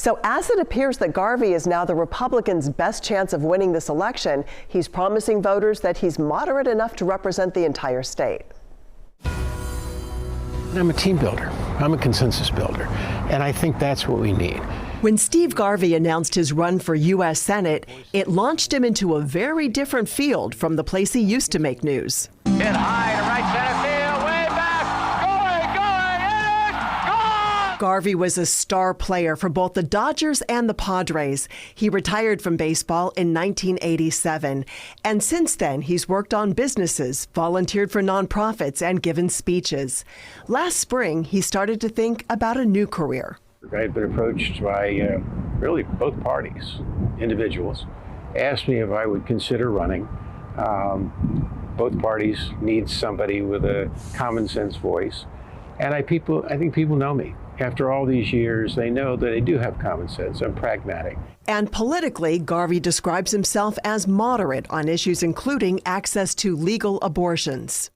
So as it appears that Garvey is now the Republicans' best chance of winning this election, he's promising voters that he's moderate enough to represent the entire state. I'm a team builder. I'm a consensus builder. And I think that's what we need. When Steve Garvey announced his run for U.S. Senate, it launched him into a very different field from the place he used to make news. Hit high to right center field, way back, going, gone! Garvey was a star player for both the Dodgers and the Padres. He retired from baseball in 1987. And since then, he's worked on businesses, volunteered for nonprofits, and given speeches. Last spring, he started to think about a new career. I had been approached by really both parties, individuals, asked me if I would consider running. Both parties need somebody with a common sense voice. And I think people know me. After all these years, they know that I do have common sense. I'm pragmatic. And politically, Garvey describes himself as moderate on issues including access to legal abortions.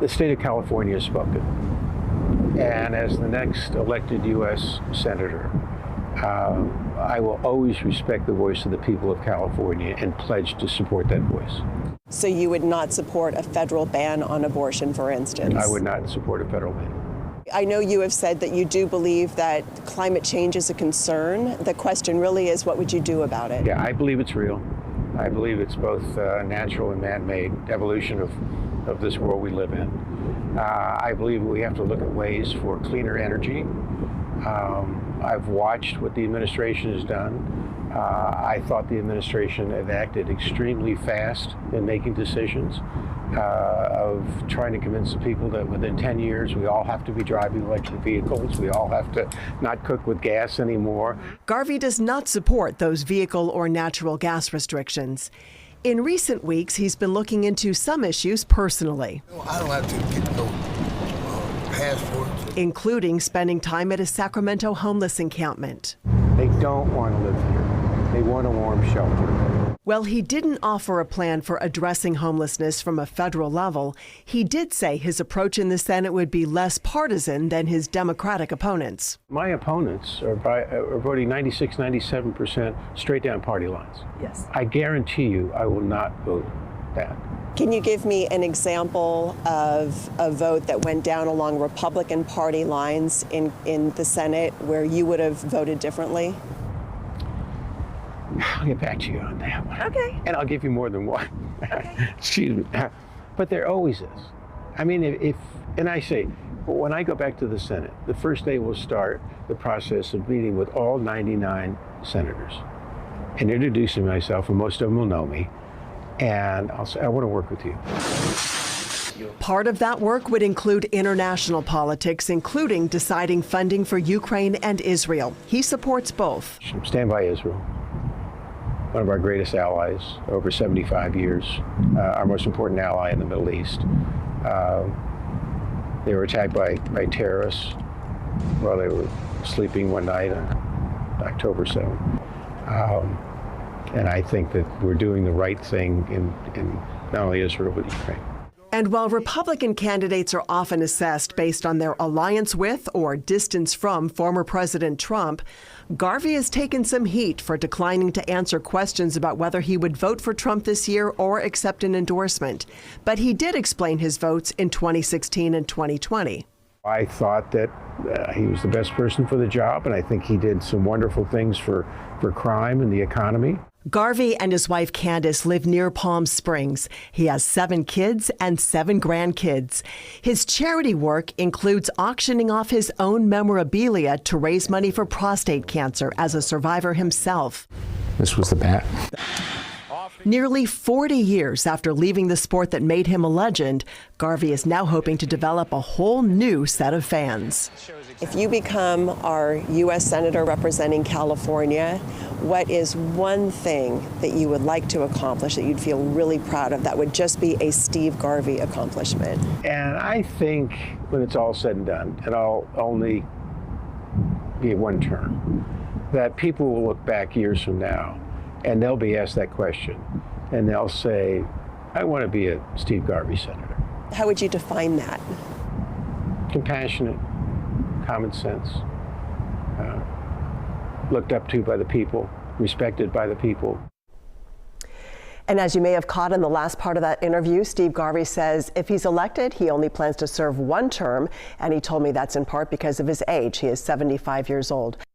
The state of California has spoken. And as the next elected U.S. Senator, I will always respect the voice of the people of California and pledge to support that voice. So you would not support a federal ban on abortion, for instance? I would not support a federal ban. I know you have said that you do believe that climate change is a concern. The question really is, what would you do about it? Yeah, I believe it's real. I believe it's both natural and man-made evolution of this world we live in. I believe we have to look at ways for cleaner energy. I've watched what the administration has done. I thought the administration had acted extremely fast in making decisions of trying to convince the people that within 10 years we all have to be driving electric vehicles. We all have to not cook with gas anymore. Garvey does not support those vehicle or natural gas restrictions. In recent weeks, he's been looking into some issues personally. I don't have to get no passports. Including spending time at a Sacramento homeless encampment. They don't want to live here. They want a warm shelter. Well, he didn't offer a plan for addressing homelessness from a federal level. He did say his approach in the Senate would be less partisan than his Democratic opponents. My opponents are voting 96, 97% straight down party lines. Yes. I guarantee you I will not vote that. Can you give me an example of a vote that went down along Republican Party lines in the Senate where you would have voted differently? I'll get back to you on that one. Okay. And I'll give you more than one. Okay. Excuse me. But there always is. I mean, and I say, when I go back to the Senate, the first day we'll start the process of meeting with all 99 senators and introducing myself, and most of them will know me. And I'll say, I want to work with you. Part of that work would include international politics, including deciding funding for Ukraine and Israel. He supports both. Stand by Israel. One of our greatest allies over 75 years, our most important ally in the Middle East. They were attacked by terrorists while they were sleeping one night on October 7th. And I think that we're doing the right thing in not only Israel, but Ukraine. And while Republican candidates are often assessed based on their alliance with or distance from former President Trump, Garvey has taken some heat for declining to answer questions about whether he would vote for Trump this year or accept an endorsement. But he did explain his votes in 2016 and 2020. I thought that he was the best person for the job, and I think he did some wonderful things for crime and the economy. Garvey and his wife Candace live near Palm Springs. He has 7 kids and 7 grandkids. His charity work includes auctioning off his own memorabilia to raise money for prostate cancer as a survivor himself. This was the bat. Nearly 40 years after leaving the sport that made him a legend, Garvey is now hoping to develop a whole new set of fans. If you become our U.S. Senator representing California, what is one thing that you would like to accomplish that you'd feel really proud of that would just be a Steve Garvey accomplishment? And I think when it's all said and done, and I'll only be one term, that people will look back years from now and they'll be asked that question, and they'll say, I want to be a Steve Garvey senator. How would you define that? looked up to by the people, respected by the people. And as you may have caught in the last part of that interview, Steve Garvey says if he's elected, he only plans to serve one term, and he told me that's in part because of his age. He is 75 years old.